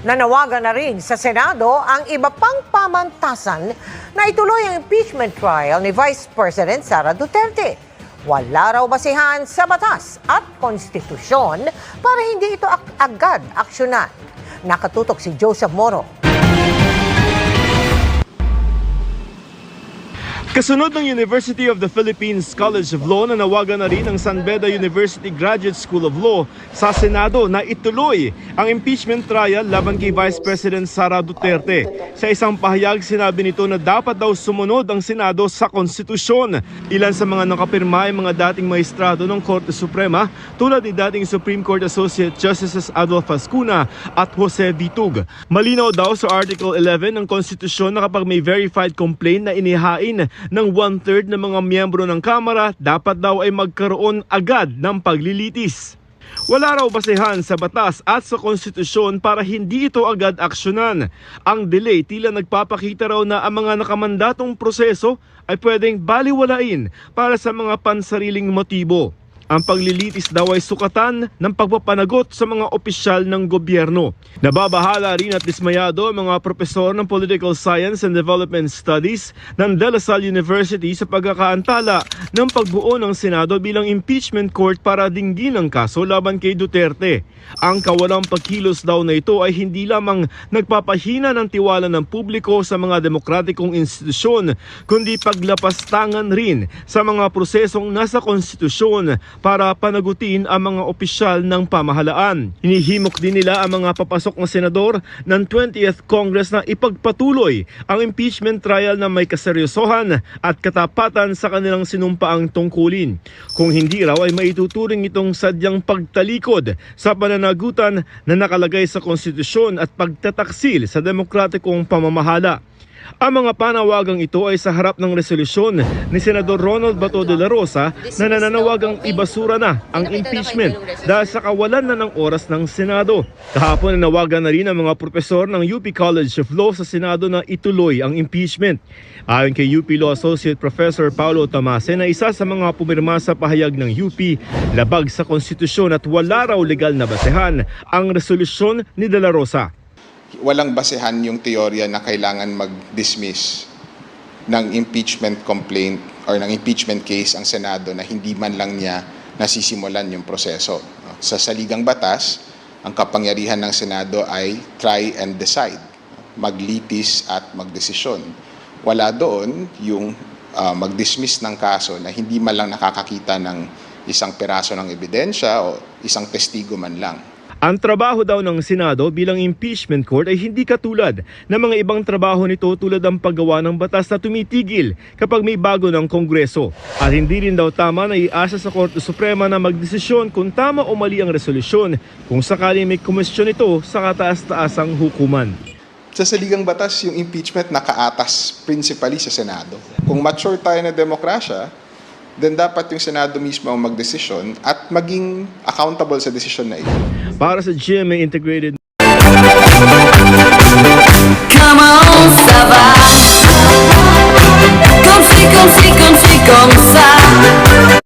Nanawagan na rin sa Senado ang iba pang pamantasan na ituloy ang impeachment trial ni Vice President Sara Duterte. Wala raw basihan sa batas at konstitusyon para hindi ito agad aksyonan. Nakatutok si Joseph Moro. Kasunod ng University of the Philippines College of Law, nanawagan na rin ang San Beda University Graduate School of Law sa Senado na ituloy ang impeachment trial laban kay Vice President Sara Duterte. Sa isang pahayag, sinabi nito na dapat daw sumunod ang Senado sa konstitusyon. Ilan sa mga nakapirma ay mga dating maestrado ng Korte Suprema tulad ni dating Supreme Court Associate Justices Adolfo Ascuna at Jose Vitug. Malinaw daw sa Article 11 ng konstitusyon na kapag may verified complaint na inihain ng 1/3 ng mga miyembro ng Kamara, dapat daw ay magkaroon agad ng paglilitis. Wala raw basehan sa batas at sa konstitusyon para hindi ito agad aksyonan. Ang delay tila nagpapakita raw na ang mga nakamandatong proseso ay pwedeng baliwalain para sa mga pansariling motibo. Ang paglilitis daw ay sukatan ng pagpapanagot sa mga opisyal ng gobyerno. Nababahala rin at dismayado ang mga propesor ng Political Science and Development Studies ng De La Salle University sa pagkakaantala ng pagbuo ng Senado bilang impeachment court para dinggin ang kaso laban kay Duterte. Ang kawalang pagkilos daw na ito ay hindi lamang nagpapahina ng tiwala ng publiko sa mga demokratikong institusyon, kundi paglapastangan rin sa mga prosesong nasa konstitusyon para panagutin ang mga opisyal ng pamahalaan. Hinihimok din nila ang mga papasok na senador ng 20th Congress na ipagpatuloy ang impeachment trial na may kaseryosohan at katapatan sa kanilang sinumpaang tungkulin. Kung hindi raw ay maituturing itong sadyang pagtalikod sa pananagutan na nakalagay sa konstitusyon at pagtataksil sa demokratikong pamamahala. Ang mga panawagang ito ay sa harap ng resolusyon ni Senador Ronald Bato de la Rosa na nananawagang ibasura na ang impeachment dahil sa kawalan na ng oras ng Senado. Kahapon nanawagan na rin ang mga propesor ng UP College of Law sa Senado na ituloy ang impeachment. Ayon kay UP Law Associate Professor Paulo Tamase na isa sa mga pumirma sa pahayag ng UP, labag sa konstitusyon at wala raw legal na basehan ang resolusyon ni de la Rosa. Walang basehan yung teorya na kailangan mag-dismiss ng impeachment complaint or ng impeachment case ang Senado na hindi man lang niya nasisimulan yung proseso. Sa saligang batas, ang kapangyarihan ng Senado ay try and decide, maglitis at magdesisyon. Wala doon yung mag-dismiss ng kaso na hindi man lang nakakakita ng isang piraso ng ebidensya o isang testigo man lang. Ang trabaho daw ng Senado bilang impeachment court ay hindi katulad ng mga ibang trabaho nito tulad ng paggawa ng batas na tumitigil kapag may bago ng Kongreso. At hindi rin daw tama na iasa sa Korte Suprema na magdesisyon kung tama o mali ang resolusyon kung sakaling may komisyon ito sa kataas-taasang hukuman. Sa saligang batas, yung impeachment nakaatas principally sa Senado. Kung mature tayo na demokrasya, then dapat yung Senado mismo ang magdesisyon at maging accountable sa desisyon na ito. Para sa GMA Integrated. Come on.